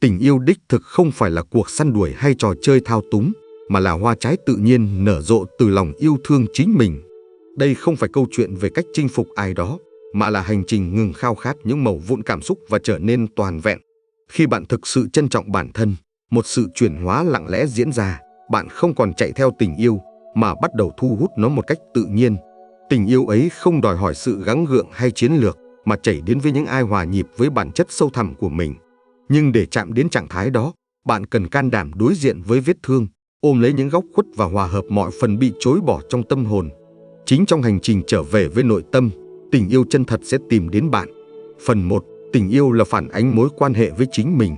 Tình yêu đích thực không phải là cuộc săn đuổi hay trò chơi thao túng, mà là hoa trái tự nhiên nở rộ từ lòng yêu thương chính mình. Đây không phải câu chuyện về cách chinh phục ai đó, mà là hành trình ngừng khao khát những mẩu vụn cảm xúc và trở nên toàn vẹn. Khi bạn thực sự trân trọng bản thân, một sự chuyển hóa lặng lẽ diễn ra. Bạn không còn chạy theo tình yêu, mà bắt đầu thu hút nó một cách tự nhiên. Tình yêu ấy không đòi hỏi sự gắng gượng hay chiến lược, mà chảy đến với những ai hòa nhịp với bản chất sâu thẳm của mình. Nhưng để chạm đến trạng thái đó, bạn cần can đảm đối diện với vết thương, ôm lấy những góc khuất và hòa hợp mọi phần bị chối bỏ trong tâm hồn. Chính trong hành trình trở về với nội tâm, tình yêu chân thật sẽ tìm đến bạn. Phần 1. Tình yêu là phản ánh mối quan hệ với chính mình.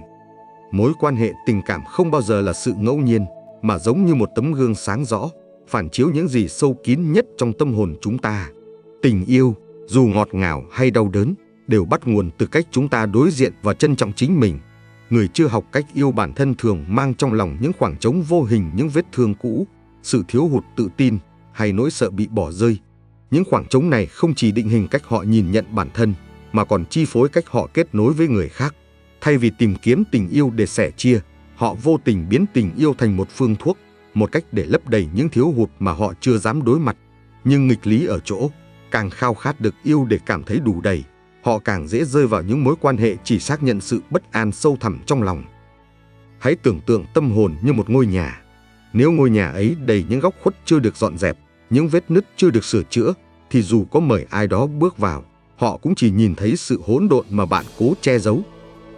Mối quan hệ tình cảm không bao giờ là sự ngẫu nhiên, mà giống như một tấm gương sáng rõ, phản chiếu những gì sâu kín nhất trong tâm hồn chúng ta. Tình yêu, dù ngọt ngào hay đau đớn, đều bắt nguồn từ cách chúng ta đối diện và trân trọng chính mình. Người chưa học cách yêu bản thân thường mang trong lòng những khoảng trống vô hình, những vết thương cũ, sự thiếu hụt tự tin hay nỗi sợ bị bỏ rơi. Những khoảng trống này không chỉ định hình cách họ nhìn nhận bản thân, mà còn chi phối cách họ kết nối với người khác. Thay vì tìm kiếm tình yêu để sẻ chia, họ vô tình biến tình yêu thành một phương thuốc, một cách để lấp đầy những thiếu hụt mà họ chưa dám đối mặt. Nhưng nghịch lý ở chỗ, càng khao khát được yêu để cảm thấy đủ đầy, họ càng dễ rơi vào những mối quan hệ chỉ xác nhận sự bất an sâu thẳm trong lòng. Hãy tưởng tượng tâm hồn như một ngôi nhà. Nếu ngôi nhà ấy đầy những góc khuất chưa được dọn dẹp, những vết nứt chưa được sửa chữa, thì dù có mời ai đó bước vào, họ cũng chỉ nhìn thấy sự hỗn độn mà bạn cố che giấu.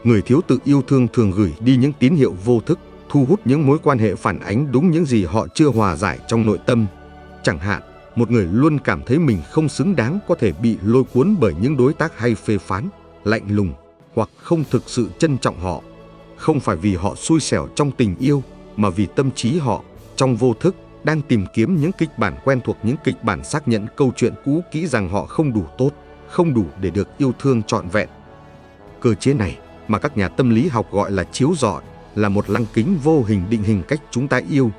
Người thiếu tự yêu thương thường gửi đi những tín hiệu vô thức, thu hút những mối quan hệ phản ánh đúng những gì họ chưa hòa giải trong nội tâm. Chẳng hạn, một người luôn cảm thấy mình không xứng đáng có thể bị lôi cuốn bởi những đối tác hay phê phán, lạnh lùng hoặc không thực sự trân trọng họ. Không phải vì họ xui xẻo trong tình yêu, mà vì tâm trí họ, trong vô thức, đang tìm kiếm những kịch bản quen thuộc, những kịch bản xác nhận câu chuyện cũ kỹ rằng họ không đủ tốt, không đủ để được yêu thương trọn vẹn. Cơ chế này, mà các nhà tâm lý học gọi là chiếu rọi, là một lăng kính vô hình định hình cách chúng ta yêu.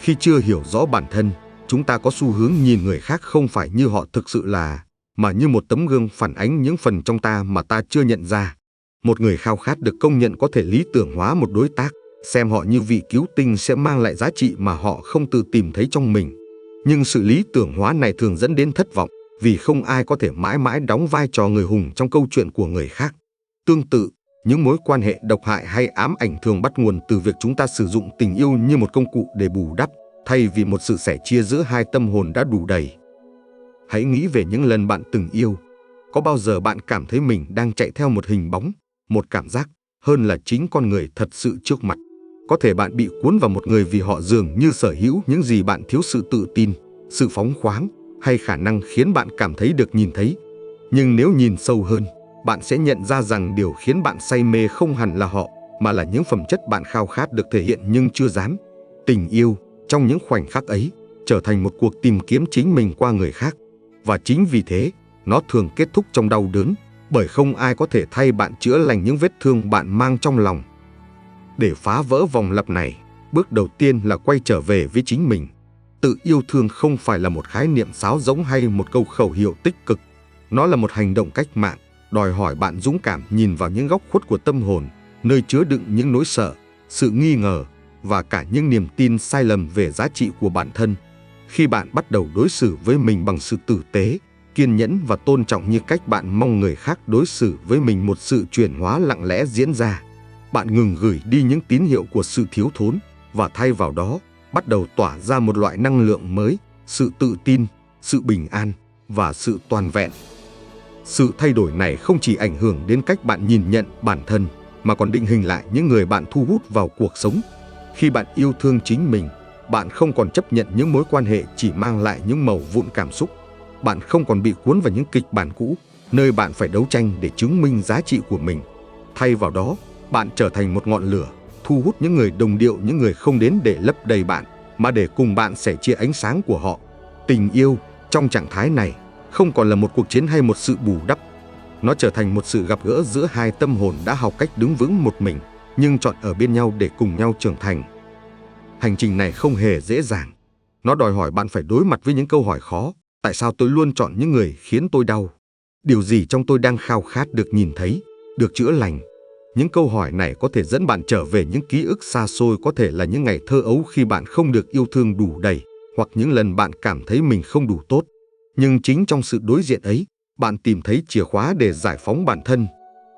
Khi chưa hiểu rõ bản thân, chúng ta có xu hướng nhìn người khác không phải như họ thực sự là, mà như một tấm gương phản ánh những phần trong ta mà ta chưa nhận ra. Một người khao khát được công nhận có thể lý tưởng hóa một đối tác, xem họ như vị cứu tinh sẽ mang lại giá trị mà họ không tự tìm thấy trong mình. Nhưng sự lý tưởng hóa này thường dẫn đến thất vọng, vì không ai có thể mãi mãi đóng vai trò người hùng trong câu chuyện của người khác. Tương tự, những mối quan hệ độc hại hay ám ảnh thường bắt nguồn từ việc chúng ta sử dụng tình yêu như một công cụ để bù đắp, thay vì một sự sẻ chia giữa hai tâm hồn đã đủ đầy. Hãy nghĩ về những lần bạn từng yêu. Có bao giờ bạn cảm thấy mình đang chạy theo một hình bóng, một cảm giác, hơn là chính con người thật sự trước mặt? Có thể bạn bị cuốn vào một người vì họ dường như sở hữu những gì bạn thiếu: sự tự tin, sự phóng khoáng, hay khả năng khiến bạn cảm thấy được nhìn thấy. Nhưng nếu nhìn sâu hơn, bạn sẽ nhận ra rằng điều khiến bạn say mê không hẳn là họ, mà là những phẩm chất bạn khao khát được thể hiện nhưng chưa dám. Tình yêu, trong những khoảnh khắc ấy, trở thành một cuộc tìm kiếm chính mình qua người khác. Và chính vì thế, nó thường kết thúc trong đau đớn, bởi không ai có thể thay bạn chữa lành những vết thương bạn mang trong lòng. Để phá vỡ vòng lặp này, bước đầu tiên là quay trở về với chính mình. Tự yêu thương không phải là một khái niệm sáo rỗng hay một câu khẩu hiệu tích cực. Nó là một hành động cách mạng, đòi hỏi bạn dũng cảm nhìn vào những góc khuất của tâm hồn, nơi chứa đựng những nỗi sợ, sự nghi ngờ và cả những niềm tin sai lầm về giá trị của bản thân. Khi bạn bắt đầu đối xử với mình bằng sự tử tế, kiên nhẫn và tôn trọng như cách bạn mong người khác đối xử với mình, một sự chuyển hóa lặng lẽ diễn ra. Bạn ngừng gửi đi những tín hiệu của sự thiếu thốn, và thay vào đó, bắt đầu tỏa ra một loại năng lượng mới, sự tự tin, sự bình an và sự toàn vẹn. Sự thay đổi này không chỉ ảnh hưởng đến cách bạn nhìn nhận bản thân, mà còn định hình lại những người bạn thu hút vào cuộc sống. Khi bạn yêu thương chính mình, bạn không còn chấp nhận những mối quan hệ chỉ mang lại những mẩu vụn cảm xúc. Bạn không còn bị cuốn vào những kịch bản cũ, nơi bạn phải đấu tranh để chứng minh giá trị của mình. Thay vào đó, bạn trở thành một ngọn lửa, thu hút những người đồng điệu, những người không đến để lấp đầy bạn, mà để cùng bạn sẻ chia ánh sáng của họ. Tình yêu, trong trạng thái này, không còn là một cuộc chiến hay một sự bù đắp. Nó trở thành một sự gặp gỡ giữa hai tâm hồn đã học cách đứng vững một mình, nhưng chọn ở bên nhau để cùng nhau trưởng thành. Hành trình này không hề dễ dàng. Nó đòi hỏi bạn phải đối mặt với những câu hỏi khó. Tại sao tôi luôn chọn những người khiến tôi đau? Điều gì trong tôi đang khao khát được nhìn thấy, được chữa lành? Những câu hỏi này có thể dẫn bạn trở về những ký ức xa xôi, có thể là những ngày thơ ấu khi bạn không được yêu thương đủ đầy, hoặc những lần bạn cảm thấy mình không đủ tốt. Nhưng chính trong sự đối diện ấy, bạn tìm thấy chìa khóa để giải phóng bản thân.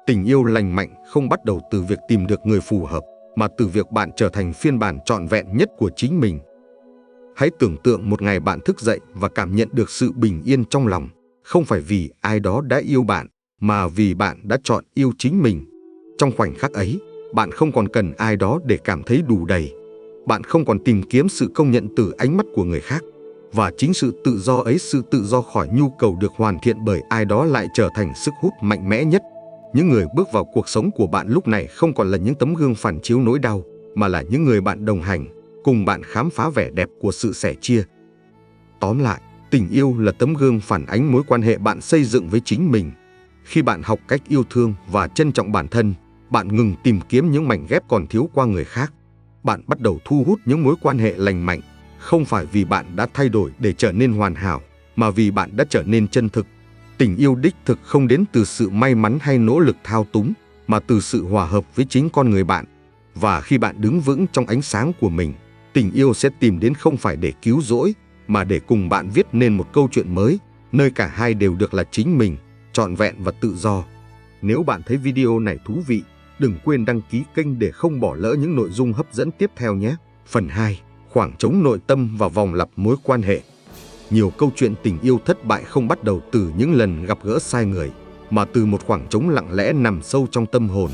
Tình yêu lành mạnh không bắt đầu từ việc tìm được người phù hợp, mà từ việc bạn trở thành phiên bản trọn vẹn nhất của chính mình. Hãy tưởng tượng một ngày bạn thức dậy và cảm nhận được sự bình yên trong lòng, không phải vì ai đó đã yêu bạn, mà vì bạn đã chọn yêu chính mình. Trong khoảnh khắc ấy, bạn không còn cần ai đó để cảm thấy đủ đầy. Bạn không còn tìm kiếm sự công nhận từ ánh mắt của người khác. Và chính sự tự do ấy, sự tự do khỏi nhu cầu được hoàn thiện bởi ai đó, lại trở thành sức hút mạnh mẽ nhất. Những người bước vào cuộc sống của bạn lúc này không còn là những tấm gương phản chiếu nỗi đau, mà là những người bạn đồng hành, cùng bạn khám phá vẻ đẹp của sự sẻ chia. Tóm lại, tình yêu là tấm gương phản ánh mối quan hệ bạn xây dựng với chính mình. Khi bạn học cách yêu thương và trân trọng bản thân, bạn ngừng tìm kiếm những mảnh ghép còn thiếu qua người khác. Bạn bắt đầu thu hút những mối quan hệ lành mạnh, không phải vì bạn đã thay đổi để trở nên hoàn hảo, mà vì bạn đã trở nên chân thực. Tình yêu đích thực không đến từ sự may mắn hay nỗ lực thao túng, mà từ sự hòa hợp với chính con người bạn. Và khi bạn đứng vững trong ánh sáng của mình, tình yêu sẽ tìm đến không phải để cứu rỗi, mà để cùng bạn viết nên một câu chuyện mới, nơi cả hai đều được là chính mình, trọn vẹn và tự do. Nếu bạn thấy video này thú vị, đừng quên đăng ký kênh để không bỏ lỡ những nội dung hấp dẫn tiếp theo nhé. Phần 2. Khoảng trống nội tâm và vòng lặp mối quan hệ. Nhiều câu chuyện tình yêu thất bại không bắt đầu từ những lần gặp gỡ sai người, mà từ một khoảng trống lặng lẽ nằm sâu trong tâm hồn.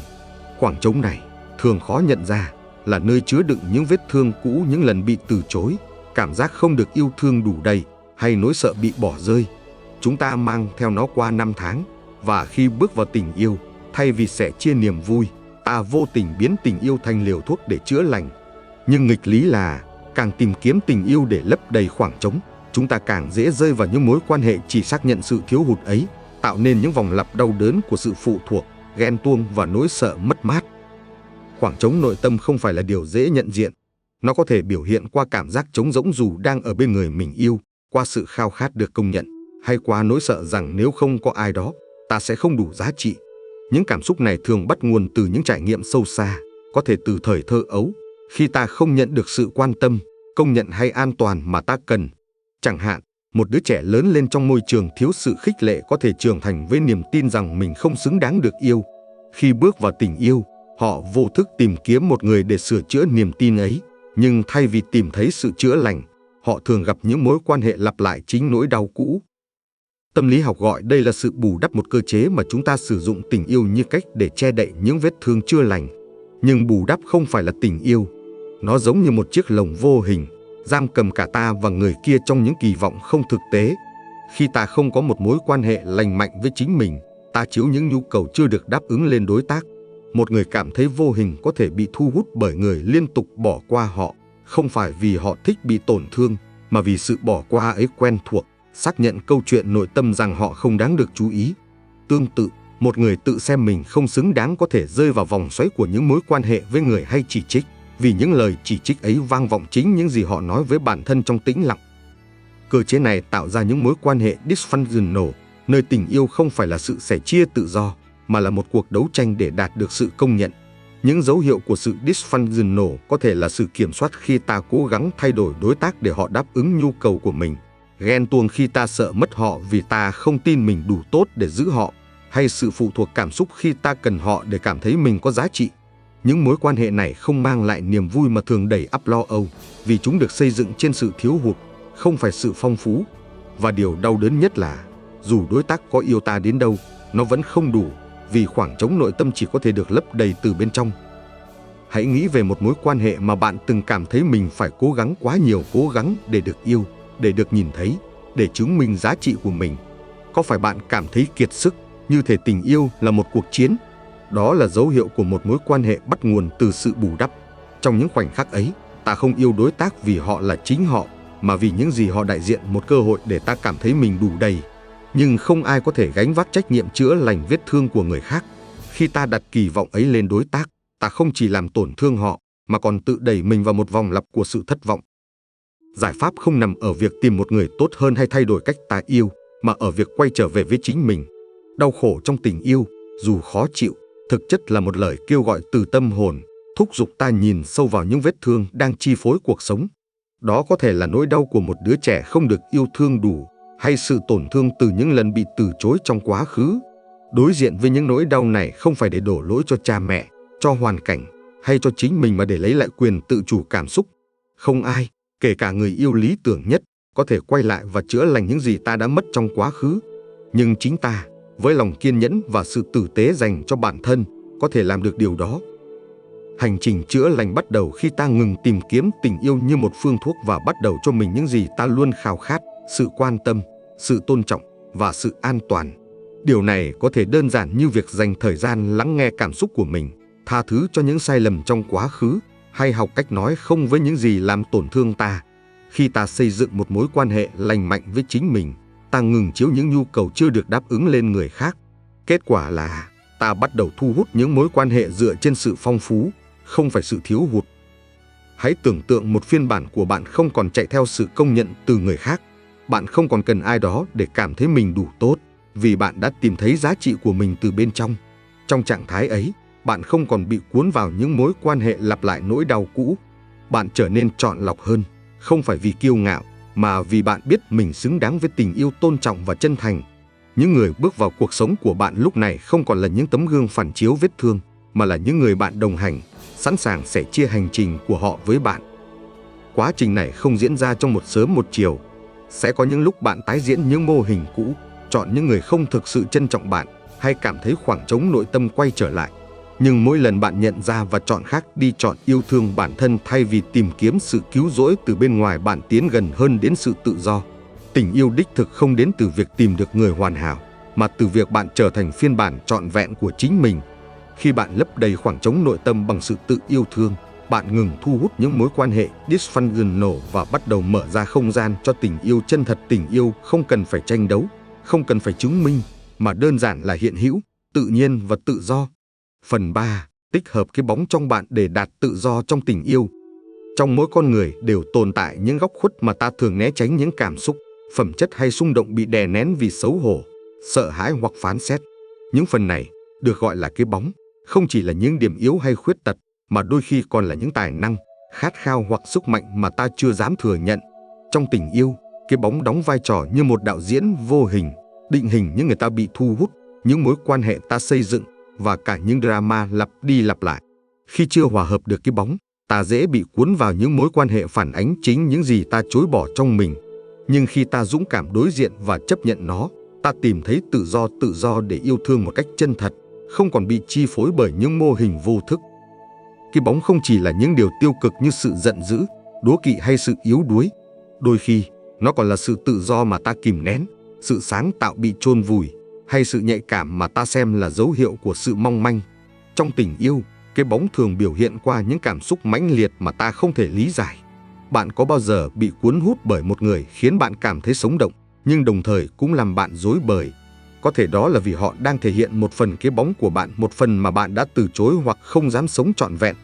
Khoảng trống này thường khó nhận ra, là nơi chứa đựng những vết thương cũ, những lần bị từ chối, cảm giác không được yêu thương đủ đầy, hay nỗi sợ bị bỏ rơi. Chúng ta mang theo nó qua năm tháng, và khi bước vào tình yêu, thay vì sẻ chia niềm vui, ta vô tình biến tình yêu thành liều thuốc để chữa lành. Nhưng nghịch lý là, càng tìm kiếm tình yêu để lấp đầy khoảng trống, chúng ta càng dễ rơi vào những mối quan hệ chỉ xác nhận sự thiếu hụt ấy, tạo nên những vòng lặp đau đớn của sự phụ thuộc, ghen tuông và nỗi sợ mất mát. Khoảng trống nội tâm không phải là điều dễ nhận diện. Nó có thể biểu hiện qua cảm giác trống rỗng dù đang ở bên người mình yêu, qua sự khao khát được công nhận, hay qua nỗi sợ rằng nếu không có ai đó, ta sẽ không đủ giá trị. Những cảm xúc này thường bắt nguồn từ những trải nghiệm sâu xa, có thể từ thời thơ ấu, khi ta không nhận được sự quan tâm, công nhận hay an toàn mà ta cần. Chẳng hạn, một đứa trẻ lớn lên trong môi trường thiếu sự khích lệ có thể trưởng thành với niềm tin rằng mình không xứng đáng được yêu. Khi bước vào tình yêu, họ vô thức tìm kiếm một người để sửa chữa niềm tin ấy. Nhưng thay vì tìm thấy sự chữa lành, họ thường gặp những mối quan hệ lặp lại chính nỗi đau cũ. Tâm lý học gọi đây là sự bù đắp, một cơ chế mà chúng ta sử dụng tình yêu như cách để che đậy những vết thương chưa lành. Nhưng bù đắp không phải là tình yêu. Nó giống như một chiếc lồng vô hình, giam cầm cả ta và người kia trong những kỳ vọng không thực tế. Khi ta không có một mối quan hệ lành mạnh với chính mình, ta chiếu những nhu cầu chưa được đáp ứng lên đối tác. Một người cảm thấy vô hình có thể bị thu hút bởi người liên tục bỏ qua họ, không phải vì họ thích bị tổn thương, mà vì sự bỏ qua ấy quen thuộc, xác nhận câu chuyện nội tâm rằng họ không đáng được chú ý. Tương tự, một người tự xem mình không xứng đáng có thể rơi vào vòng xoáy của những mối quan hệ với người hay chỉ trích, vì những lời chỉ trích ấy vang vọng chính những gì họ nói với bản thân trong tĩnh lặng. Cơ chế này tạo ra những mối quan hệ dysfunctional, nơi tình yêu không phải là sự sẻ chia tự do, mà là một cuộc đấu tranh để đạt được sự công nhận. Những dấu hiệu của sự dysfunctional có thể là sự kiểm soát khi ta cố gắng thay đổi đối tác để họ đáp ứng nhu cầu của mình, ghen tuông khi ta sợ mất họ vì ta không tin mình đủ tốt để giữ họ, hay sự phụ thuộc cảm xúc khi ta cần họ để cảm thấy mình có giá trị. Những mối quan hệ này không mang lại niềm vui mà thường đầy ắp lo âu, vì chúng được xây dựng trên sự thiếu hụt, không phải sự phong phú. Và điều đau đớn nhất là, dù đối tác có yêu ta đến đâu, nó vẫn không đủ, vì khoảng trống nội tâm chỉ có thể được lấp đầy từ bên trong. Hãy nghĩ về một mối quan hệ mà bạn từng cảm thấy mình phải cố gắng quá nhiều, cố gắng để được yêu, để được nhìn thấy, để chứng minh giá trị của mình. Có phải bạn cảm thấy kiệt sức, như thể tình yêu là một cuộc chiến? Đó là dấu hiệu của một mối quan hệ bắt nguồn từ sự bù đắp. Trong những khoảnh khắc ấy, ta không yêu đối tác vì họ là chính họ, mà vì những gì họ đại diện, một cơ hội để ta cảm thấy mình đủ đầy. Nhưng không ai có thể gánh vác trách nhiệm chữa lành vết thương của người khác. Khi ta đặt kỳ vọng ấy lên đối tác, ta không chỉ làm tổn thương họ, mà còn tự đẩy mình vào một vòng lặp của sự thất vọng. Giải pháp không nằm ở việc tìm một người tốt hơn hay thay đổi cách ta yêu, mà ở việc quay trở về với chính mình. Đau khổ trong tình yêu, dù khó chịu, thực chất là một lời kêu gọi từ tâm hồn, thúc giục ta nhìn sâu vào những vết thương đang chi phối cuộc sống. Đó có thể là nỗi đau của một đứa trẻ không được yêu thương đủ, hay sự tổn thương từ những lần bị từ chối trong quá khứ. Đối diện với những nỗi đau này không phải để đổ lỗi cho cha mẹ, cho hoàn cảnh, hay cho chính mình mà để lấy lại quyền tự chủ cảm xúc. Không ai, kể cả người yêu lý tưởng nhất, có thể quay lại và chữa lành những gì ta đã mất trong quá khứ. Nhưng chính ta, với lòng kiên nhẫn và sự tử tế dành cho bản thân, có thể làm được điều đó. Hành trình chữa lành bắt đầu khi ta ngừng tìm kiếm tình yêu như một phương thuốc và bắt đầu cho mình những gì ta luôn khao khát: sự quan tâm, sự tôn trọng và sự an toàn. Điều này có thể đơn giản như việc dành thời gian lắng nghe cảm xúc của mình, tha thứ cho những sai lầm trong quá khứ, hay học cách nói không với những gì làm tổn thương ta. Khi ta xây dựng một mối quan hệ lành mạnh với chính mình, ta ngừng chiếu những nhu cầu chưa được đáp ứng lên người khác. Kết quả là ta bắt đầu thu hút những mối quan hệ dựa trên sự phong phú, không phải sự thiếu hụt. Hãy tưởng tượng một phiên bản của bạn không còn chạy theo sự công nhận từ người khác. Bạn không còn cần ai đó để cảm thấy mình đủ tốt, vì bạn đã tìm thấy giá trị của mình từ bên trong. Trong trạng thái ấy, bạn không còn bị cuốn vào những mối quan hệ lặp lại nỗi đau cũ. Bạn trở nên chọn lọc hơn, không phải vì kiêu ngạo, mà vì bạn biết mình xứng đáng với tình yêu tôn trọng và chân thành. Những người bước vào cuộc sống của bạn lúc này không còn là những tấm gương phản chiếu vết thương, mà là những người bạn đồng hành, sẵn sàng sẻ chia hành trình của họ với bạn. Quá trình này không diễn ra trong một sớm một chiều. Sẽ có những lúc bạn tái diễn những mô hình cũ, chọn những người không thực sự trân trọng bạn, hay cảm thấy khoảng trống nội tâm quay trở lại. Nhưng mỗi lần bạn nhận ra và chọn khác đi, chọn yêu thương bản thân thay vì tìm kiếm sự cứu rỗi từ bên ngoài, bạn tiến gần hơn đến sự tự do. Tình yêu đích thực không đến từ việc tìm được người hoàn hảo, mà từ việc bạn trở thành phiên bản trọn vẹn của chính mình. Khi bạn lấp đầy khoảng trống nội tâm bằng sự tự yêu thương, bạn ngừng thu hút những mối quan hệ dysfunctional và bắt đầu mở ra không gian cho tình yêu chân thật. Tình yêu không cần phải tranh đấu, không cần phải chứng minh, mà đơn giản là hiện hữu, tự nhiên và tự do. Phần 3. Tích hợp cái bóng trong bạn để đạt tự do trong tình yêu. Trong mỗi con người đều tồn tại những góc khuất mà ta thường né tránh, những cảm xúc, phẩm chất hay xung động bị đè nén vì xấu hổ, sợ hãi hoặc phán xét. Những phần này được gọi là cái bóng, không chỉ là những điểm yếu hay khuyết tật, mà đôi khi còn là những tài năng, khát khao hoặc sức mạnh mà ta chưa dám thừa nhận. Trong tình yêu, cái bóng đóng vai trò như một đạo diễn vô hình, định hình những người ta bị thu hút, những mối quan hệ ta xây dựng, và cả những drama lặp đi lặp lại. Khi chưa hòa hợp được cái bóng, ta dễ bị cuốn vào những mối quan hệ phản ánh chính những gì ta chối bỏ trong mình. Nhưng khi ta dũng cảm đối diện và chấp nhận nó, ta tìm thấy tự do để yêu thương một cách chân thật, không còn bị chi phối bởi những mô hình vô thức. Cái bóng không chỉ là những điều tiêu cực như sự giận dữ, đố kỵ hay sự yếu đuối. Đôi khi, nó còn là sự tự do mà ta kìm nén, sự sáng tạo bị chôn vùi, hay sự nhạy cảm mà ta xem là dấu hiệu của sự mong manh. Trong tình yêu, cái bóng thường biểu hiện qua những cảm xúc mãnh liệt mà ta không thể lý giải. Bạn có bao giờ bị cuốn hút bởi một người khiến bạn cảm thấy sống động, nhưng đồng thời cũng làm bạn rối bời? Có thể đó là vì họ đang thể hiện một phần cái bóng của bạn, một phần mà bạn đã từ chối hoặc không dám sống trọn vẹn.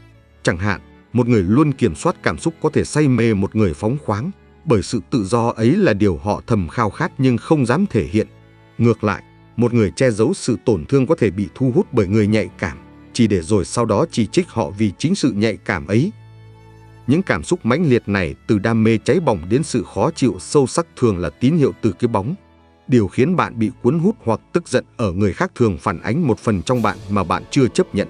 Chẳng hạn, một người luôn kiểm soát cảm xúc có thể say mê một người phóng khoáng, bởi sự tự do ấy là điều họ thầm khao khát nhưng không dám thể hiện. Ngược lại, một người che giấu sự tổn thương có thể bị thu hút bởi người nhạy cảm, chỉ để rồi sau đó chỉ trích họ vì chính sự nhạy cảm ấy. Những cảm xúc mãnh liệt này, từ đam mê cháy bỏng đến sự khó chịu sâu sắc, thường là tín hiệu từ cái bóng. Điều khiến bạn bị cuốn hút hoặc tức giận ở người khác thường phản ánh một phần trong bạn mà bạn chưa chấp nhận.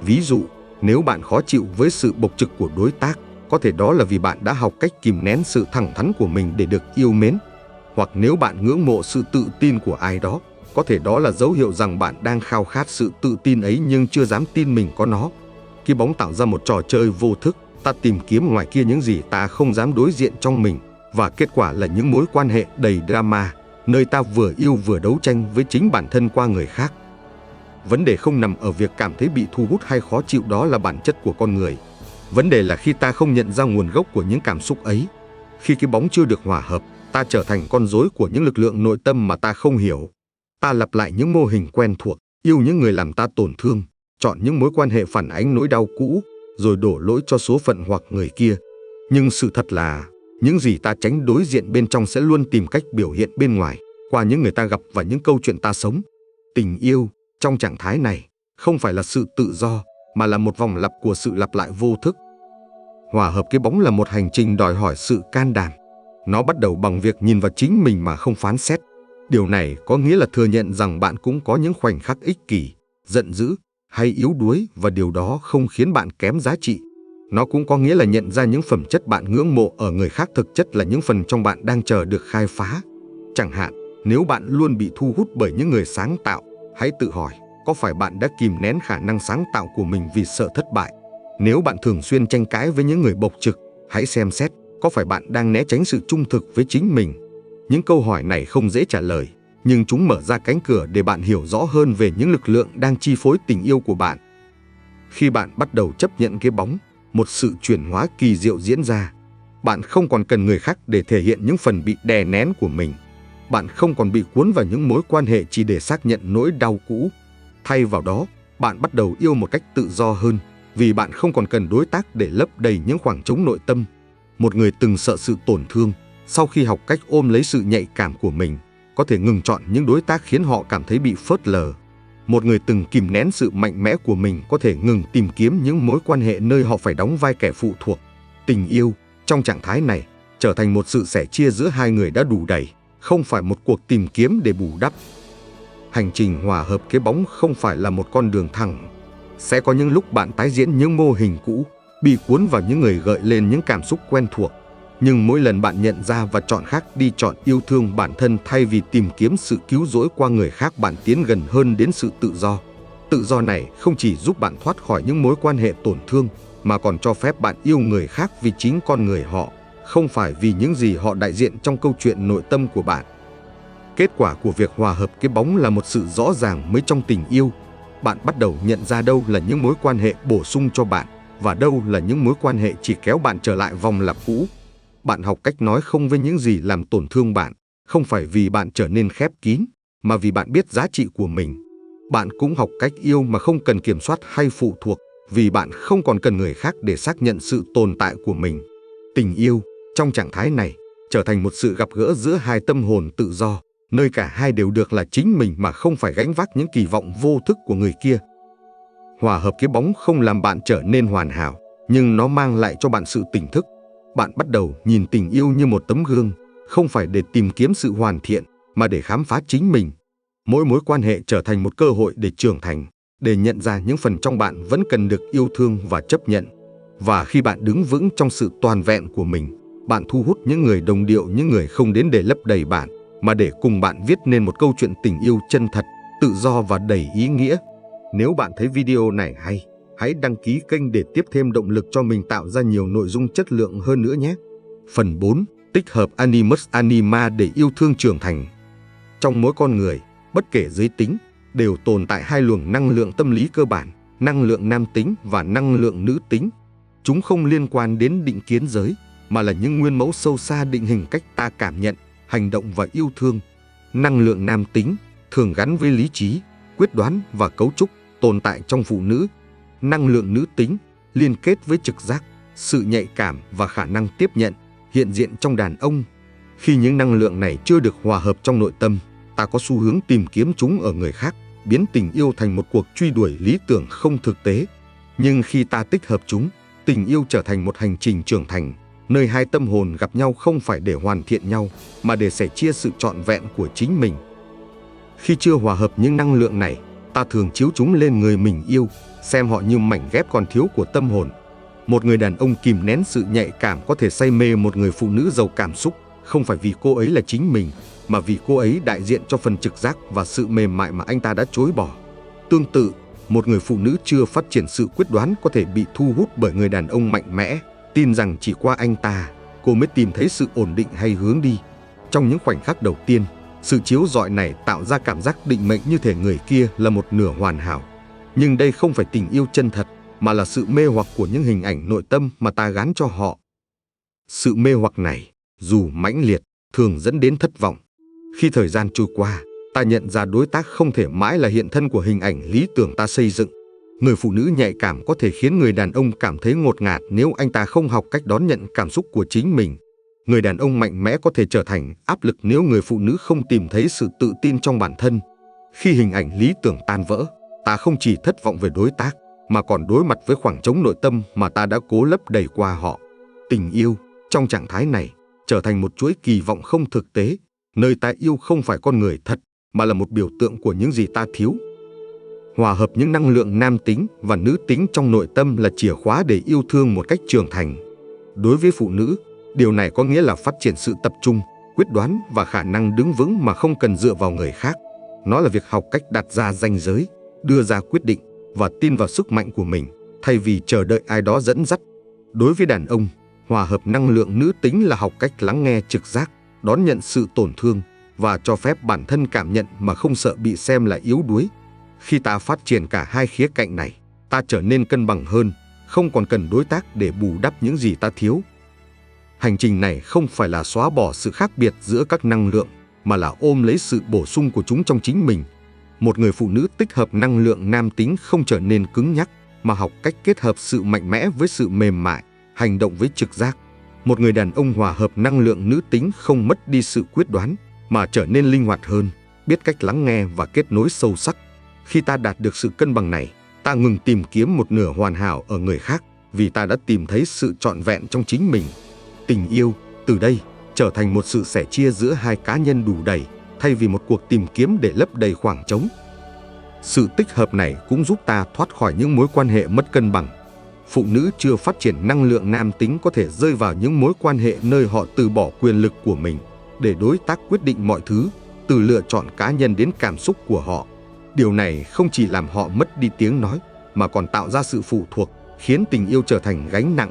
Ví dụ, nếu bạn khó chịu với sự bộc trực của đối tác, có thể đó là vì bạn đã học cách kìm nén sự thẳng thắn của mình để được yêu mến. Hoặc nếu bạn ngưỡng mộ sự tự tin của ai đó, có thể đó là dấu hiệu rằng bạn đang khao khát sự tự tin ấy nhưng chưa dám tin mình có nó. Cái bóng tạo ra một trò chơi vô thức, ta tìm kiếm ngoài kia những gì ta không dám đối diện trong mình, và kết quả là những mối quan hệ đầy drama, nơi ta vừa yêu vừa đấu tranh với chính bản thân qua người khác. Vấn đề không nằm ở việc cảm thấy bị thu hút hay khó chịu, đó là bản chất của con người. Vấn đề là khi ta không nhận ra nguồn gốc của những cảm xúc ấy. Khi cái bóng chưa được hòa hợp, ta trở thành con rối của những lực lượng nội tâm mà ta không hiểu. Ta lặp lại những mô hình quen thuộc, yêu những người làm ta tổn thương, chọn những mối quan hệ phản ánh nỗi đau cũ, rồi đổ lỗi cho số phận hoặc người kia. Nhưng sự thật là, những gì ta tránh đối diện bên trong sẽ luôn tìm cách biểu hiện bên ngoài, qua những người ta gặp và những câu chuyện ta sống. Tình yêu, trong trạng thái này, không phải là sự tự do, mà là một vòng lặp của sự lặp lại vô thức. Hòa hợp cái bóng là một hành trình đòi hỏi sự can đảm. Nó bắt đầu bằng việc nhìn vào chính mình mà không phán xét. Điều này có nghĩa là thừa nhận rằng bạn cũng có những khoảnh khắc ích kỷ, giận dữ hay yếu đuối, và điều đó không khiến bạn kém giá trị. Nó cũng có nghĩa là nhận ra những phẩm chất bạn ngưỡng mộ ở người khác thực chất là những phần trong bạn đang chờ được khai phá. Chẳng hạn, nếu bạn luôn bị thu hút bởi những người sáng tạo, hãy tự hỏi, có phải bạn đã kìm nén khả năng sáng tạo của mình vì sợ thất bại? Nếu bạn thường xuyên tranh cãi với những người bộc trực, hãy xem xét, có phải bạn đang né tránh sự trung thực với chính mình? Những câu hỏi này không dễ trả lời, nhưng chúng mở ra cánh cửa để bạn hiểu rõ hơn về những lực lượng đang chi phối tình yêu của bạn. Khi bạn bắt đầu chấp nhận cái bóng, một sự chuyển hóa kỳ diệu diễn ra. Bạn không còn cần người khác để thể hiện những phần bị đè nén của mình. Bạn không còn bị cuốn vào những mối quan hệ chỉ để xác nhận nỗi đau cũ. Thay vào đó, bạn bắt đầu yêu một cách tự do hơn, vì bạn không còn cần đối tác để lấp đầy những khoảng trống nội tâm. Một người từng sợ sự tổn thương, sau khi học cách ôm lấy sự nhạy cảm của mình, có thể ngừng chọn những đối tác khiến họ cảm thấy bị phớt lờ. Một người từng kìm nén sự mạnh mẽ của mình có thể ngừng tìm kiếm những mối quan hệ nơi họ phải đóng vai kẻ phụ thuộc. Tình yêu, trong trạng thái này, trở thành một sự sẻ chia giữa hai người đã đủ đầy, không phải một cuộc tìm kiếm để bù đắp. Hành trình hòa hợp cái bóng không phải là một con đường thẳng. Sẽ có những lúc bạn tái diễn những mô hình cũ, bị cuốn vào những người gợi lên những cảm xúc quen thuộc. Nhưng mỗi lần bạn nhận ra và chọn khác đi, chọn yêu thương bản thân thay vì tìm kiếm sự cứu rỗi qua người khác, bạn tiến gần hơn đến sự tự do. Tự do này không chỉ giúp bạn thoát khỏi những mối quan hệ tổn thương, mà còn cho phép bạn yêu người khác vì chính con người họ, không phải vì những gì họ đại diện trong câu chuyện nội tâm của bạn. Kết quả của việc hòa hợp cái bóng là một sự rõ ràng mới trong tình yêu. Bạn bắt đầu nhận ra đâu là những mối quan hệ bổ sung cho bạn, và đâu là những mối quan hệ chỉ kéo bạn trở lại vòng lặp cũ. Bạn học cách nói không với những gì làm tổn thương bạn, không phải vì bạn trở nên khép kín, mà vì bạn biết giá trị của mình. Bạn cũng học cách yêu mà không cần kiểm soát hay phụ thuộc, vì bạn không còn cần người khác để xác nhận sự tồn tại của mình. Tình yêu, trong trạng thái này, trở thành một sự gặp gỡ giữa hai tâm hồn tự do, nơi cả hai đều được là chính mình mà không phải gánh vác những kỳ vọng vô thức của người kia. Hòa hợp cái bóng không làm bạn trở nên hoàn hảo, nhưng nó mang lại cho bạn sự tỉnh thức. Bạn bắt đầu nhìn tình yêu như một tấm gương, không phải để tìm kiếm sự hoàn thiện, mà để khám phá chính mình. Mỗi mối quan hệ trở thành một cơ hội để trưởng thành, để nhận ra những phần trong bạn vẫn cần được yêu thương và chấp nhận. Và khi bạn đứng vững trong sự toàn vẹn của mình, bạn thu hút những người đồng điệu, những người không đến để lấp đầy bạn, mà để cùng bạn viết nên một câu chuyện tình yêu chân thật, tự do và đầy ý nghĩa. Nếu bạn thấy video này hay, hãy đăng ký kênh để tiếp thêm động lực cho mình tạo ra nhiều nội dung chất lượng hơn nữa nhé. Phần 4. Tích hợp Animus Anima để yêu thương trưởng thành. Trong mỗi con người, bất kể giới tính, đều tồn tại hai luồng năng lượng tâm lý cơ bản, năng lượng nam tính và năng lượng nữ tính. Chúng không liên quan đến định kiến giới, mà là những nguyên mẫu sâu xa định hình cách ta cảm nhận, hành động và yêu thương. Năng lượng nam tính thường gắn với lý trí, quyết đoán và cấu trúc, tồn tại trong phụ nữ. Năng lượng nữ tính liên kết với trực giác, sự nhạy cảm và khả năng tiếp nhận, hiện diện trong đàn ông. Khi những năng lượng này chưa được hòa hợp trong nội tâm, ta có xu hướng tìm kiếm chúng ở người khác, biến tình yêu thành một cuộc truy đuổi lý tưởng không thực tế. Nhưng khi ta tích hợp chúng, tình yêu trở thành một hành trình trưởng thành, nơi hai tâm hồn gặp nhau không phải để hoàn thiện nhau, mà để sẻ chia sự trọn vẹn của chính mình. Khi chưa hòa hợp những năng lượng này, ta thường chiếu chúng lên người mình yêu, xem họ như mảnh ghép còn thiếu của tâm hồn. Một người đàn ông kìm nén sự nhạy cảm có thể say mê một người phụ nữ giàu cảm xúc, không phải vì cô ấy là chính mình, mà vì cô ấy đại diện cho phần trực giác và sự mềm mại mà anh ta đã chối bỏ. Tương tự, một người phụ nữ chưa phát triển sự quyết đoán có thể bị thu hút bởi người đàn ông mạnh mẽ, tin rằng chỉ qua anh ta, cô mới tìm thấy sự ổn định hay hướng đi. Trong những khoảnh khắc đầu tiên, sự chiếu rọi này tạo ra cảm giác định mệnh như thể người kia là một nửa hoàn hảo. Nhưng đây không phải tình yêu chân thật, mà là sự mê hoặc của những hình ảnh nội tâm mà ta gán cho họ. Sự mê hoặc này, dù mãnh liệt, thường dẫn đến thất vọng. Khi thời gian trôi qua, ta nhận ra đối tác không thể mãi là hiện thân của hình ảnh lý tưởng ta xây dựng. Người phụ nữ nhạy cảm có thể khiến người đàn ông cảm thấy ngột ngạt nếu anh ta không học cách đón nhận cảm xúc của chính mình. Người đàn ông mạnh mẽ có thể trở thành áp lực nếu người phụ nữ không tìm thấy sự tự tin trong bản thân. Khi hình ảnh lý tưởng tan vỡ, ta không chỉ thất vọng về đối tác, mà còn đối mặt với khoảng trống nội tâm mà ta đã cố lấp đầy qua họ. Tình yêu, trong trạng thái này, trở thành một chuỗi kỳ vọng không thực tế, nơi ta yêu không phải con người thật, mà là một biểu tượng của những gì ta thiếu. Hòa hợp những năng lượng nam tính và nữ tính trong nội tâm là chìa khóa để yêu thương một cách trưởng thành. Đối với phụ nữ, điều này có nghĩa là phát triển sự tập trung, quyết đoán và khả năng đứng vững mà không cần dựa vào người khác. Nó là việc học cách đặt ra ranh giới, đưa ra quyết định và tin vào sức mạnh của mình, thay vì chờ đợi ai đó dẫn dắt. Đối với đàn ông, hòa hợp năng lượng nữ tính là học cách lắng nghe trực giác, đón nhận sự tổn thương và cho phép bản thân cảm nhận mà không sợ bị xem là yếu đuối. Khi ta phát triển cả hai khía cạnh này, ta trở nên cân bằng hơn, không còn cần đối tác để bù đắp những gì ta thiếu. Hành trình này không phải là xóa bỏ sự khác biệt giữa các năng lượng, mà là ôm lấy sự bổ sung của chúng trong chính mình. Một người phụ nữ tích hợp năng lượng nam tính không trở nên cứng nhắc, mà học cách kết hợp sự mạnh mẽ với sự mềm mại, hành động với trực giác. Một người đàn ông hòa hợp năng lượng nữ tính không mất đi sự quyết đoán, mà trở nên linh hoạt hơn, biết cách lắng nghe và kết nối sâu sắc. Khi ta đạt được sự cân bằng này, ta ngừng tìm kiếm một nửa hoàn hảo ở người khác, vì ta đã tìm thấy sự trọn vẹn trong chính mình. Tình yêu, từ đây, trở thành một sự sẻ chia giữa hai cá nhân đủ đầy, thay vì một cuộc tìm kiếm để lấp đầy khoảng trống. Sự tích hợp này cũng giúp ta thoát khỏi những mối quan hệ mất cân bằng. Phụ nữ chưa phát triển năng lượng nam tính có thể rơi vào những mối quan hệ nơi họ từ bỏ quyền lực của mình, để đối tác quyết định mọi thứ, từ lựa chọn cá nhân đến cảm xúc của họ. Điều này không chỉ làm họ mất đi tiếng nói, mà còn tạo ra sự phụ thuộc, khiến tình yêu trở thành gánh nặng.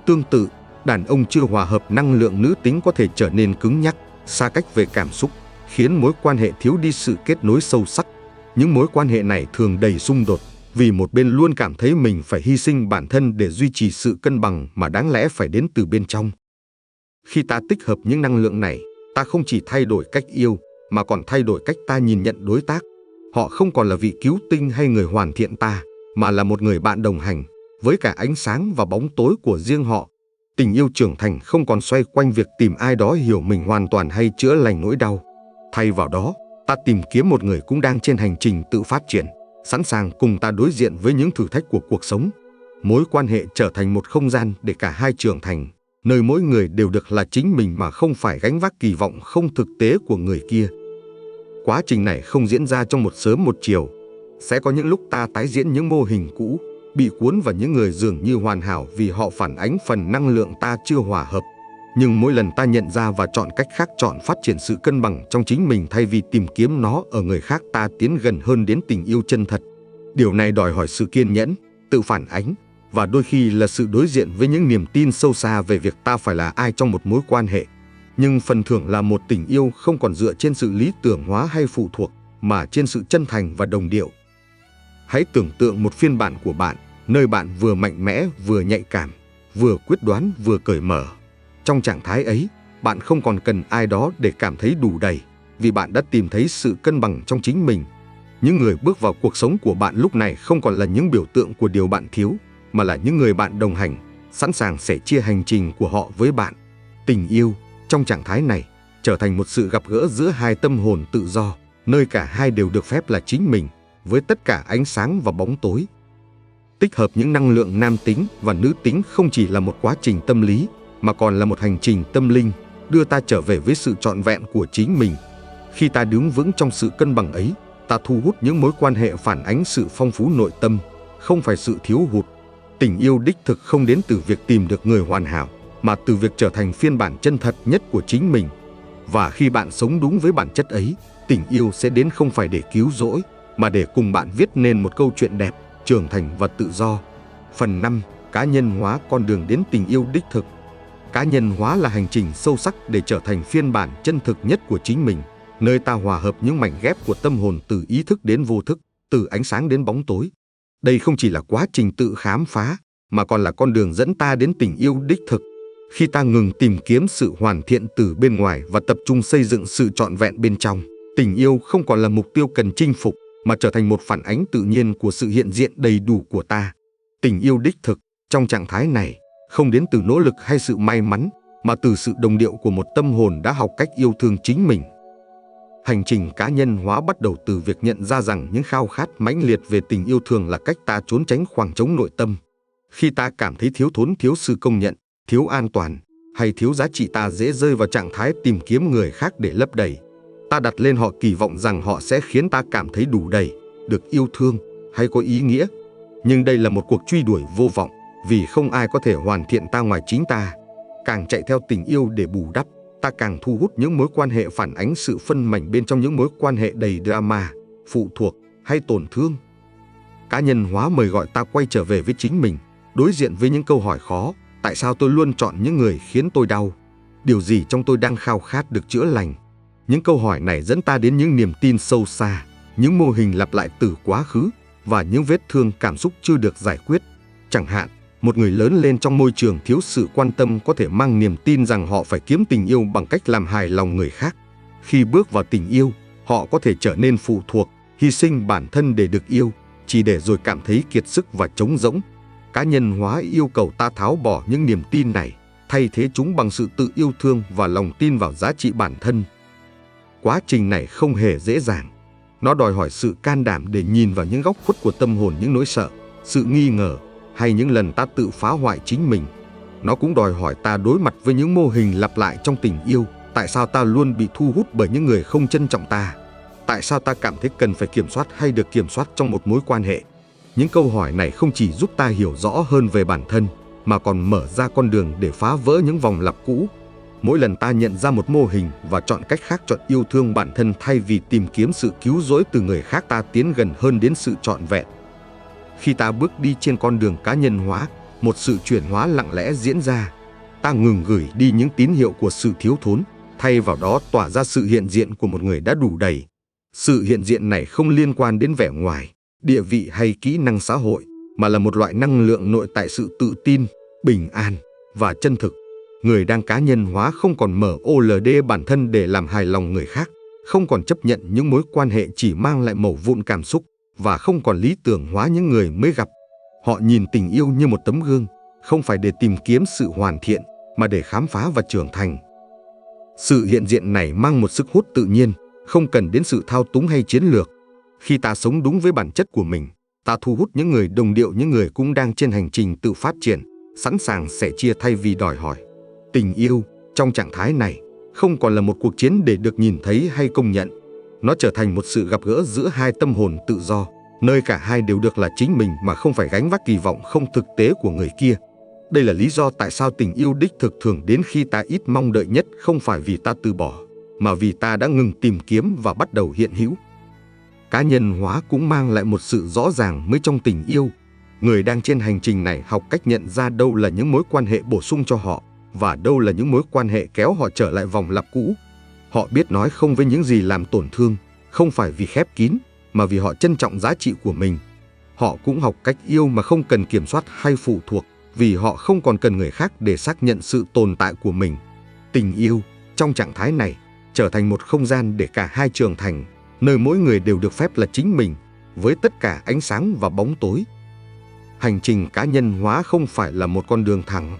Tương tự, đàn ông chưa hòa hợp năng lượng nữ tính có thể trở nên cứng nhắc, xa cách về cảm xúc, khiến mối quan hệ thiếu đi sự kết nối sâu sắc. Những mối quan hệ này thường đầy xung đột, vì một bên luôn cảm thấy mình phải hy sinh bản thân để duy trì sự cân bằng mà đáng lẽ phải đến từ bên trong. Khi ta tích hợp những năng lượng này, ta không chỉ thay đổi cách yêu, mà còn thay đổi cách ta nhìn nhận đối tác. Họ không còn là vị cứu tinh hay người hoàn thiện ta, mà là một người bạn đồng hành, với cả ánh sáng và bóng tối của riêng họ. Tình yêu trưởng thành không còn xoay quanh việc tìm ai đó hiểu mình hoàn toàn hay chữa lành nỗi đau. Thay vào đó, ta tìm kiếm một người cũng đang trên hành trình tự phát triển, sẵn sàng cùng ta đối diện với những thử thách của cuộc sống. Mối quan hệ trở thành một không gian để cả hai trưởng thành, nơi mỗi người đều được là chính mình mà không phải gánh vác kỳ vọng không thực tế của người kia. Quá trình này không diễn ra trong một sớm một chiều. Sẽ có những lúc ta tái diễn những mô hình cũ, bị cuốn vào những người dường như hoàn hảo vì họ phản ánh phần năng lượng ta chưa hòa hợp. Nhưng mỗi lần ta nhận ra và chọn cách khác, chọn phát triển sự cân bằng trong chính mình thay vì tìm kiếm nó ở người khác, ta tiến gần hơn đến tình yêu chân thật. Điều này đòi hỏi sự kiên nhẫn, tự phản ánh, và đôi khi là sự đối diện với những niềm tin sâu xa về việc ta phải là ai trong một mối quan hệ. Nhưng phần thưởng là một tình yêu không còn dựa trên sự lý tưởng hóa hay phụ thuộc, mà trên sự chân thành và đồng điệu. Hãy tưởng tượng một phiên bản của bạn, nơi bạn vừa mạnh mẽ, vừa nhạy cảm, vừa quyết đoán, vừa cởi mở. Trong trạng thái ấy, bạn không còn cần ai đó để cảm thấy đủ đầy, vì bạn đã tìm thấy sự cân bằng trong chính mình. Những người bước vào cuộc sống của bạn lúc này không còn là những biểu tượng của điều bạn thiếu, mà là những người bạn đồng hành, sẵn sàng sẻ chia hành trình của họ với bạn. Tình yêu, trong trạng thái này, trở thành một sự gặp gỡ giữa hai tâm hồn tự do, nơi cả hai đều được phép là chính mình, với tất cả ánh sáng và bóng tối. Tích hợp những năng lượng nam tính và nữ tính không chỉ là một quá trình tâm lý, mà còn là một hành trình tâm linh, đưa ta trở về với sự trọn vẹn của chính mình. Khi ta đứng vững trong sự cân bằng ấy, ta thu hút những mối quan hệ phản ánh sự phong phú nội tâm, không phải sự thiếu hụt. Tình yêu đích thực không đến từ việc tìm được người hoàn hảo, mà từ việc trở thành phiên bản chân thật nhất của chính mình. Và khi bạn sống đúng với bản chất ấy, tình yêu sẽ đến không phải để cứu rỗi, mà để cùng bạn viết nên một câu chuyện đẹp, trưởng thành và tự do. Phần 5. Cá nhân hóa con đường đến tình yêu đích thực. Cá nhân hóa là hành trình sâu sắc để trở thành phiên bản chân thực nhất của chính mình, nơi ta hòa hợp những mảnh ghép của tâm hồn từ ý thức đến vô thức, từ ánh sáng đến bóng tối. Đây không chỉ là quá trình tự khám phá, mà còn là con đường dẫn ta đến tình yêu đích thực. Khi ta ngừng tìm kiếm sự hoàn thiện từ bên ngoài và tập trung xây dựng sự trọn vẹn bên trong, tình yêu không còn là mục tiêu cần chinh phục, mà trở thành một phản ánh tự nhiên của sự hiện diện đầy đủ của ta. Tình yêu đích thực, trong trạng thái này, không đến từ nỗ lực hay sự may mắn, mà từ sự đồng điệu của một tâm hồn đã học cách yêu thương chính mình. Hành trình cá nhân hóa bắt đầu từ việc nhận ra rằng những khao khát mãnh liệt về tình yêu thường là cách ta trốn tránh khoảng trống nội tâm. Khi ta cảm thấy thiếu thốn, thiếu sự công nhận, thiếu an toàn hay thiếu giá trị, ta dễ rơi vào trạng thái tìm kiếm người khác để lấp đầy. Ta đặt lên họ kỳ vọng rằng họ sẽ khiến ta cảm thấy đủ đầy, được yêu thương hay có ý nghĩa. Nhưng đây là một cuộc truy đuổi vô vọng, vì không ai có thể hoàn thiện ta ngoài chính ta. Càng chạy theo tình yêu để bù đắp, ta càng thu hút những mối quan hệ phản ánh sự phân mảnh bên trong, những mối quan hệ đầy drama, phụ thuộc hay tổn thương. Cá nhân hóa mời gọi ta quay trở về với chính mình, đối diện với những câu hỏi khó. Tại sao tôi luôn chọn những người khiến tôi đau? Điều gì trong tôi đang khao khát được chữa lành? Những câu hỏi này dẫn ta đến những niềm tin sâu xa, những mô hình lặp lại từ quá khứ và những vết thương cảm xúc chưa được giải quyết. Chẳng hạn, một người lớn lên trong môi trường thiếu sự quan tâm có thể mang niềm tin rằng họ phải kiếm tình yêu bằng cách làm hài lòng người khác. Khi bước vào tình yêu, họ có thể trở nên phụ thuộc, hy sinh bản thân để được yêu, chỉ để rồi cảm thấy kiệt sức và trống rỗng. Cá nhân hóa yêu cầu ta tháo bỏ những niềm tin này, thay thế chúng bằng sự tự yêu thương và lòng tin vào giá trị bản thân. Quá trình này không hề dễ dàng. Nó đòi hỏi sự can đảm để nhìn vào những góc khuất của tâm hồn, những nỗi sợ, sự nghi ngờ hay những lần ta tự phá hoại chính mình. Nó cũng đòi hỏi ta đối mặt với những mô hình lặp lại trong tình yêu. Tại sao ta luôn bị thu hút bởi những người không trân trọng ta? Tại sao ta cảm thấy cần phải kiểm soát hay được kiểm soát trong một mối quan hệ? Những câu hỏi này không chỉ giúp ta hiểu rõ hơn về bản thân, mà còn mở ra con đường để phá vỡ những vòng lặp cũ. Mỗi lần ta nhận ra một mô hình và chọn cách khác, chọn yêu thương bản thân thay vì tìm kiếm sự cứu rỗi từ người khác, ta tiến gần hơn đến sự trọn vẹn. Khi ta bước đi trên con đường cá nhân hóa, một sự chuyển hóa lặng lẽ diễn ra. Ta ngừng gửi đi những tín hiệu của sự thiếu thốn, thay vào đó tỏa ra sự hiện diện của một người đã đủ đầy. Sự hiện diện này không liên quan đến vẻ ngoài, địa vị hay kỹ năng xã hội, mà là một loại năng lượng nội tại, sự tự tin, bình an và chân thực. Người đang cá nhân hóa không còn mở OLD bản thân để làm hài lòng người khác, không còn chấp nhận những mối quan hệ chỉ mang lại mẩu vụn cảm xúc, và không còn lý tưởng hóa những người mới gặp. Họ nhìn tình yêu như một tấm gương, không phải để tìm kiếm sự hoàn thiện, mà để khám phá và trưởng thành. Sự hiện diện này mang một sức hút tự nhiên, không cần đến sự thao túng hay chiến lược. Khi ta sống đúng với bản chất của mình, ta thu hút những người đồng điệu, những người cũng đang trên hành trình tự phát triển, sẵn sàng sẻ chia thay vì đòi hỏi. Tình yêu trong trạng thái này không còn là một cuộc chiến để được nhìn thấy hay công nhận. Nó trở thành một sự gặp gỡ giữa hai tâm hồn tự do, nơi cả hai đều được là chính mình mà không phải gánh vác kỳ vọng không thực tế của người kia. Đây là lý do tại sao tình yêu đích thực thường đến khi ta ít mong đợi nhất, không phải vì ta từ bỏ, mà vì ta đã ngừng tìm kiếm và bắt đầu hiện hữu. Cá nhân hóa cũng mang lại một sự rõ ràng mới trong tình yêu. Người đang trên hành trình này học cách nhận ra đâu là những mối quan hệ bổ sung cho họ, và đâu là những mối quan hệ kéo họ trở lại vòng lặp cũ. Họ biết nói không với những gì làm tổn thương, không phải vì khép kín, mà vì họ trân trọng giá trị của mình. Họ cũng học cách yêu mà không cần kiểm soát hay phụ thuộc, vì họ không còn cần người khác để xác nhận sự tồn tại của mình. Tình yêu trong trạng thái này trở thành một không gian để cả hai trưởng thành, nơi mỗi người đều được phép là chính mình, với tất cả ánh sáng và bóng tối. Hành trình cá nhân hóa không phải là một con đường thẳng.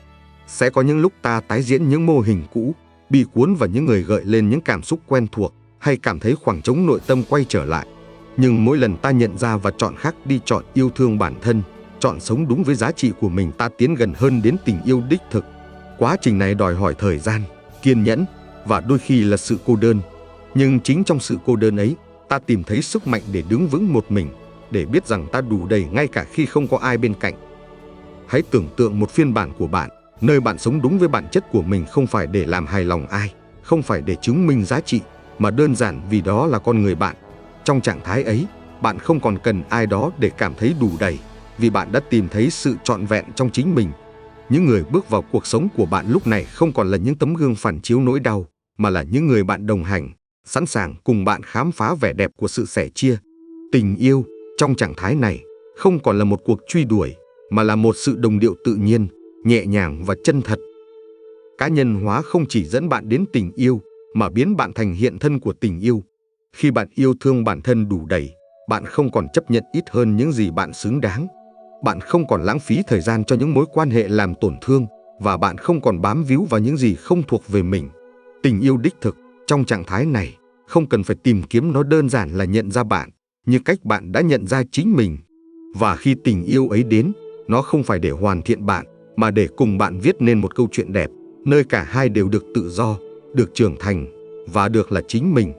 Sẽ có những lúc ta tái diễn những mô hình cũ, bị cuốn vào những người gợi lên những cảm xúc quen thuộc, hay cảm thấy khoảng trống nội tâm quay trở lại. Nhưng mỗi lần ta nhận ra và chọn khác đi, chọn yêu thương bản thân, chọn sống đúng với giá trị của mình, ta tiến gần hơn đến tình yêu đích thực. Quá trình này đòi hỏi thời gian, kiên nhẫn và đôi khi là sự cô đơn. Nhưng chính trong sự cô đơn ấy, ta tìm thấy sức mạnh để đứng vững một mình, để biết rằng ta đủ đầy ngay cả khi không có ai bên cạnh. Hãy tưởng tượng một phiên bản của bạn, nơi bạn sống đúng với bản chất của mình, không phải để làm hài lòng ai, không phải để chứng minh giá trị, mà đơn giản vì đó là con người bạn. Trong trạng thái ấy, bạn không còn cần ai đó để cảm thấy đủ đầy, vì bạn đã tìm thấy sự trọn vẹn trong chính mình. Những người bước vào cuộc sống của bạn lúc này không còn là những tấm gương phản chiếu nỗi đau, mà là những người bạn đồng hành, sẵn sàng cùng bạn khám phá vẻ đẹp của sự sẻ chia. Tình yêu trong trạng thái này không còn là một cuộc truy đuổi, mà là một sự đồng điệu tự nhiên, nhẹ nhàng và chân thật. Cá nhân hóa không chỉ dẫn bạn đến tình yêu, mà biến bạn thành hiện thân của tình yêu. Khi bạn yêu thương bản thân đủ đầy, bạn không còn chấp nhận ít hơn những gì bạn xứng đáng. Bạn không còn lãng phí thời gian cho những mối quan hệ làm tổn thương, và bạn không còn bám víu vào những gì không thuộc về mình. Tình yêu đích thực trong trạng thái này không cần phải tìm kiếm, nó đơn giản là nhận ra bạn như cách bạn đã nhận ra chính mình. Và khi tình yêu ấy đến, nó không phải để hoàn thiện bạn, mà để cùng bạn viết nên một câu chuyện đẹp, nơi cả hai đều được tự do, được trưởng thành và được là chính mình.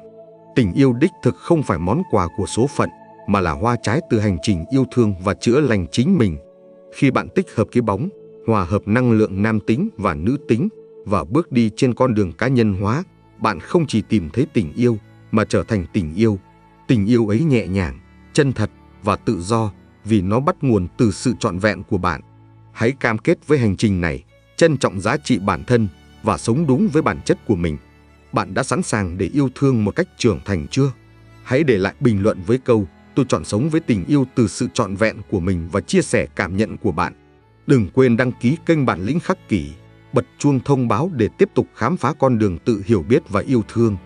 Tình yêu đích thực không phải món quà của số phận, mà là hoa trái từ hành trình yêu thương và chữa lành chính mình. Khi bạn tích hợp cái bóng, hòa hợp năng lượng nam tính và nữ tính và bước đi trên con đường cá nhân hóa, bạn không chỉ tìm thấy tình yêu mà trở thành tình yêu. Tình yêu ấy nhẹ nhàng, chân thật và tự do vì nó bắt nguồn từ sự trọn vẹn của bạn. Hãy cam kết với hành trình này, trân trọng giá trị bản thân và sống đúng với bản chất của mình. Bạn đã sẵn sàng để yêu thương một cách trưởng thành chưa? Hãy để lại bình luận với câu "Tôi chọn sống với tình yêu từ sự trọn vẹn của mình" và chia sẻ cảm nhận của bạn. Đừng quên đăng ký kênh Bản Lĩnh Khắc Kỷ, bật chuông thông báo để tiếp tục khám phá con đường tự hiểu biết và yêu thương.